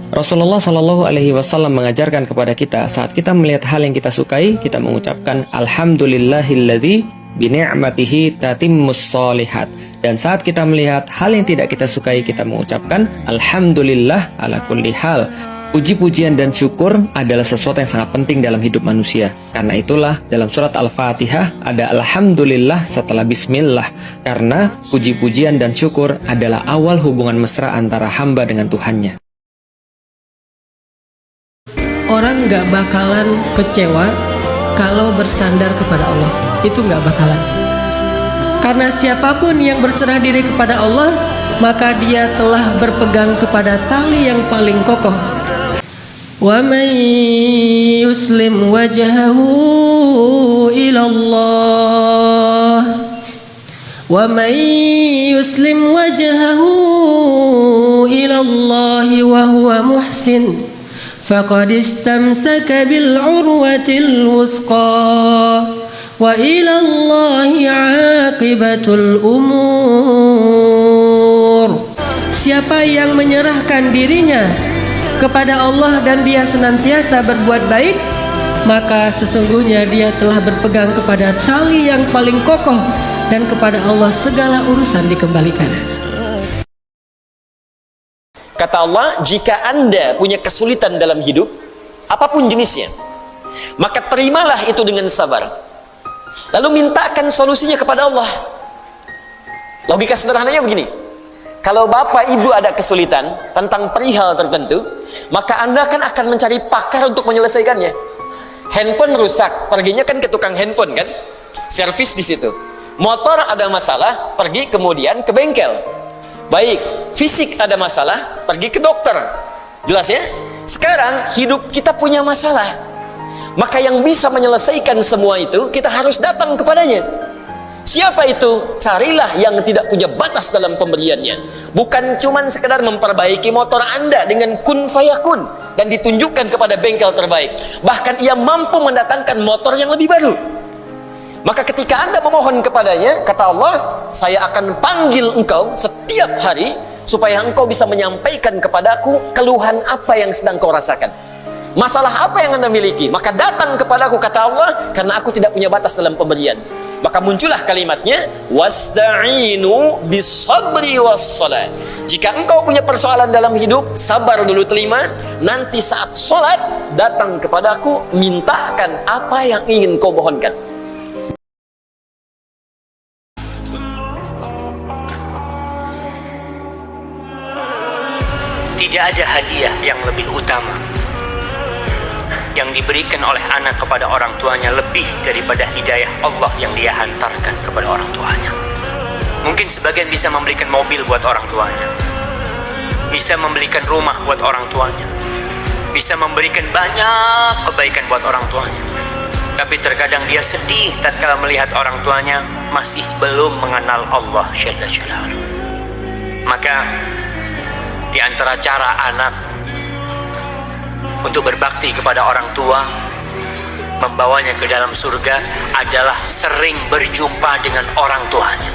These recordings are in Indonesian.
Rasulullah Shallallahu Alaihi Wasallam mengajarkan kepada kita saat kita melihat hal yang kita sukai, kita mengucapkan Alhamdulillahilladzi bini'matihi tatimmus sholihat. Dan saat kita melihat hal yang tidak kita sukai, kita mengucapkan Alhamdulillah ala kulli hal. Puji-pujian dan syukur adalah sesuatu yang sangat penting dalam hidup manusia. Karena itulah dalam surat Al-Fatihah ada Alhamdulillah setelah Bismillah. Karena puji-pujian dan syukur adalah awal hubungan mesra antara hamba dengan Tuhannya. Orang gak bakalan kecewa kalau bersandar kepada Allah. Itu gak bakalan. Karena siapapun yang berserah diri kepada Allah, maka dia telah berpegang kepada tali yang paling kokoh. Wa man yuslim wajhahu ila Allah, wa man yuslim wajhahu ila Allah wa huwa muhsin faqad istamsaka bil urwatil wuthqa wa ila Allahi aqibatul umur. Siapa yang menyerahkan dirinya kepada Allah dan dia senantiasa berbuat baik, maka sesungguhnya dia telah berpegang kepada tali yang paling kokoh, dan kepada Allah segala urusan dikembalikan. Kata Allah, jika Anda punya kesulitan dalam hidup, apapun jenisnya, maka terimalah itu dengan sabar. Lalu mintakan solusinya kepada Allah. Logika sederhananya begini. Kalau bapak ibu ada kesulitan tentang perihal tertentu, maka Anda akan mencari pakar untuk menyelesaikannya. Handphone rusak, perginya kan ke tukang handphone kan? Servis di situ. Motor ada masalah, pergi kemudian ke bengkel. Baik, fisik ada masalah, pergi ke dokter. Jelas ya? Sekarang hidup kita punya masalah. Maka yang bisa menyelesaikan semua itu, kita harus datang kepadanya. Siapa itu? Carilah yang tidak punya batas dalam pemberiannya. Bukan cuman sekedar memperbaiki motor Anda dengan kun fayakun dan ditunjukkan kepada bengkel terbaik. Bahkan ia mampu mendatangkan motor yang lebih baru. Maka ketika Anda memohon kepadanya, kata Allah, saya akan panggil engkau setiap hari supaya engkau bisa menyampaikan kepadaku keluhan apa yang sedang kau rasakan. Masalah apa yang Anda miliki? Maka datang kepadaku, kata Allah, karena aku tidak punya batas dalam pemberian. Maka muncullah kalimatnya, wasta'inu bisabri wassalat. Jika engkau punya persoalan dalam hidup, sabar dulu terima. Nanti saat sholat, datang kepadaku, mintakan apa yang ingin kau mohonkan. Tidak ada hadiah yang lebih utama yang diberikan oleh anak kepada orang tuanya lebih daripada hidayah Allah yang dia hantarkan kepada orang tuanya. Mungkin sebagian bisa membelikan mobil buat orang tuanya, bisa membelikan rumah buat orang tuanya, bisa memberikan banyak kebaikan buat orang tuanya. Tapi terkadang dia sedih tatkala melihat orang tuanya masih belum mengenal Allah Jalla Jalaluhu. Maka di antara cara anak untuk berbakti kepada orang tua, membawanya ke dalam surga, adalah sering berjumpa dengan orang tuanya.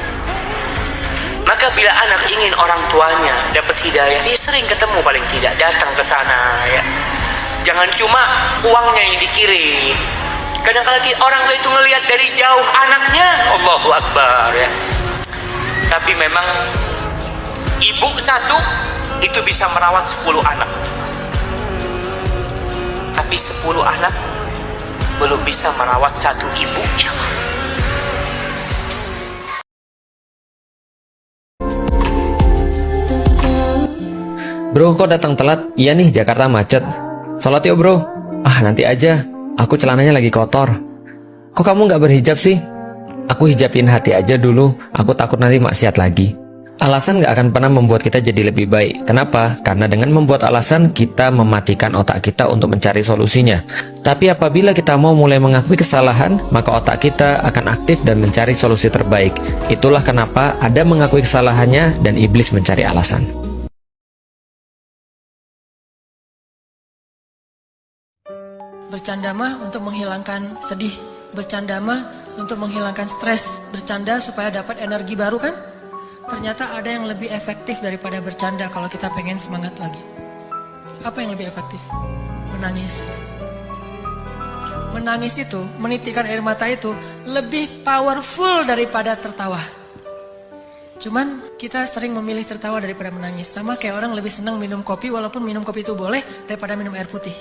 Maka bila anak ingin orang tuanya dapat hidayah, dia sering ketemu, paling tidak datang ke sana ya. Jangan cuma uangnya yang dikirim. Kadang-kadang orang tua itu ngelihat dari jauh anaknya, Allahu Akbar ya. Tapi memang ibu satu itu bisa merawat 10 anak. Tapi 10 anak belum bisa merawat satu ibu. Bro, kok datang telat? Iya nih, Jakarta macet. Sholat yuk bro. Ah, nanti aja. Aku celananya lagi kotor. Kok kamu nggak berhijab sih? Aku hijabin hati aja dulu. Aku takut nanti maksiat lagi. Alasan gak akan pernah membuat kita jadi lebih baik. Kenapa? Karena dengan membuat alasan, kita mematikan otak kita untuk mencari solusinya. Tapi apabila kita mau mulai mengakui kesalahan, maka otak kita akan aktif dan mencari solusi terbaik. Itulah kenapa ada mengakui kesalahannya dan iblis mencari alasan. Bercanda mah untuk menghilangkan sedih, bercanda mah untuk menghilangkan stres, bercanda supaya dapat energi baru kan? Ternyata ada yang lebih efektif daripada bercanda kalau kita pengen semangat lagi. Apa yang lebih efektif? Menangis. Menangis itu, menitikkan air mata itu lebih powerful daripada tertawa. Cuman kita sering memilih tertawa daripada menangis. Sama kayak orang lebih senang minum kopi walaupun minum kopi itu boleh daripada minum air putih.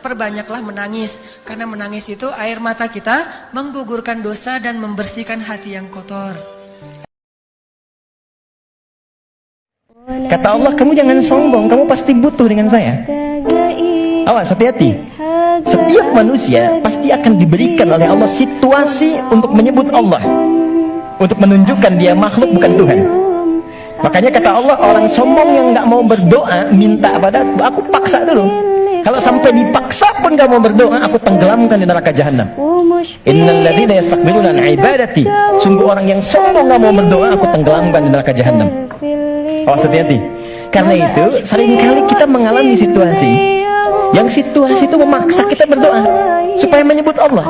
Perbanyaklah menangis, karena menangis itu air mata kita menggugurkan dosa dan membersihkan hati yang kotor. Kata Allah, kamu jangan sombong, kamu pasti butuh dengan saya. Awas, hati-hati. Setiap manusia pasti akan diberikan oleh Allah situasi untuk menyebut Allah, untuk menunjukkan dia makhluk bukan Tuhan. Makanya kata Allah, orang sombong yang nggak mau berdoa minta pada aku, paksa dulu. Kalau sampai dipaksa pun nggak mau berdoa, aku tenggelamkan di neraka jahanam. Innal ladzina yastakbiruna an ibadati, sungguh orang yang sombong nggak mau berdoa, aku tenggelamkan di neraka jahanam. Awas, hati-hati. Karena itu seringkali kita mengalami situasi yang situasi itu memaksa kita berdoa supaya menyebut Allah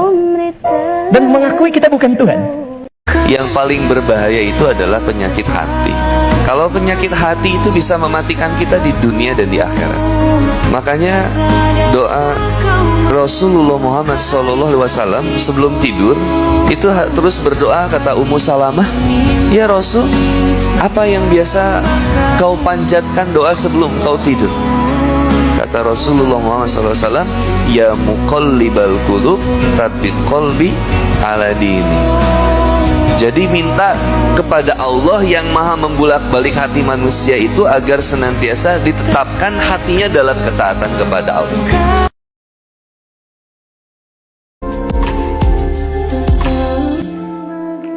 dan mengakui kita bukan Tuhan. Yang paling berbahaya itu adalah penyakit hati. Kalau penyakit hati itu bisa mematikan kita di dunia dan di akhirat. Makanya doa Rasulullah Muhammad SAW sebelum tidur itu terus berdoa, kata Ummu Salamah, ya Rasul, apa yang biasa kau panjatkan doa sebelum kau tidur? Kata Rasulullah Muhammad SAW, ya muqallibal qulub, tsabbit qalbi ala dini. Jadi minta kepada Allah yang maha membulak-balik hati manusia itu agar senantiasa ditetapkan hatinya dalam ketaatan kepada Allah.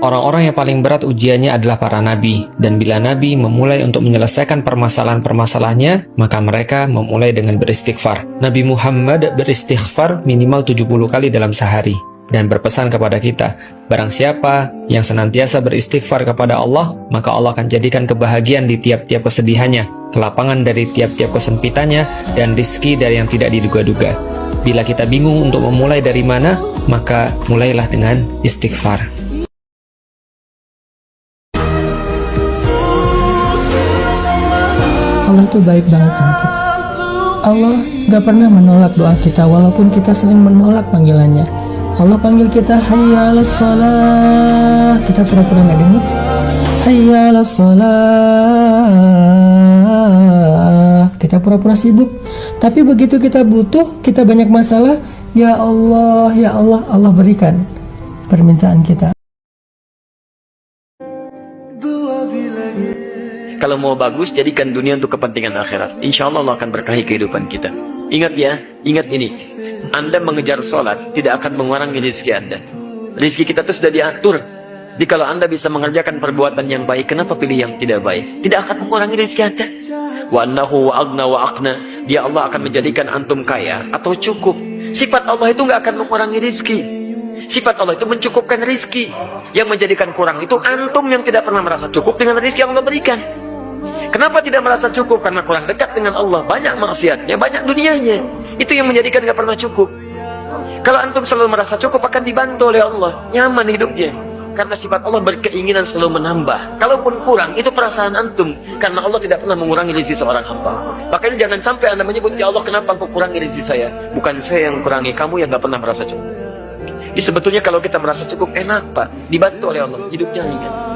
Orang-orang yang paling berat ujiannya adalah para nabi, dan bila nabi memulai untuk menyelesaikan permasalahan-permasalahannya, maka mereka memulai dengan beristighfar. Nabi Muhammad beristighfar minimal 70 kali dalam sehari, dan berpesan kepada kita, barang siapa yang senantiasa beristighfar kepada Allah, maka Allah akan jadikan kebahagiaan di tiap-tiap kesedihannya, kelapangan dari tiap-tiap kesempitannya, dan rizki dari yang tidak diduga-duga. Bila kita bingung untuk memulai dari mana, maka mulailah dengan istighfar. Allah tuh baik banget sama kita. Allah gak pernah menolak doa kita walaupun kita sering menolak panggilannya. Allah panggil kita, hayya 'alas shalah, kita pura-pura gak dengar. Hayya 'alas shalah, kita pura-pura sibuk. Tapi begitu kita butuh, kita banyak masalah, ya Allah, Allah berikan permintaan kita. Kalau mau bagus, jadikan dunia untuk kepentingan akhirat. Insya Allah Allah akan berkahi kehidupan kita. Ingat ya, ingat ini. Anda mengejar sholat tidak akan mengurangi rezeki Anda. Rezeki kita itu sudah diatur. Jadi kalau Anda bisa mengerjakan perbuatan yang baik, kenapa pilih yang tidak baik? Tidak akan mengurangi rezeki Anda. Wa annahu wa agna wa aqna. Dia Allah akan menjadikan antum kaya atau cukup. Sifat Allah itu nggak akan mengurangi rezeki. Sifat Allah itu mencukupkan rezeki. Yang menjadikan kurang itu antum yang tidak pernah merasa cukup dengan rezeki yang Allah berikan. Kenapa tidak merasa cukup? Karena kurang dekat dengan Allah, banyak maksiatnya, banyak dunianya. Itu yang menjadikan gak pernah cukup. Kalau antum selalu merasa cukup, akan dibantu oleh Allah, nyaman hidupnya. Karena sifat Allah berkeinginan selalu menambah. Kalaupun kurang, itu perasaan antum. Karena Allah tidak pernah mengurangi rezeki seorang hamba. Makanya jangan sampai Anda menyebut, ya Allah, kenapa engkau kurangi rezeki saya? Bukan saya yang kurangi, kamu yang gak pernah merasa cukup. Sebetulnya kalau kita merasa cukup, enak Pak, dibantu oleh Allah, hidupnya ringan.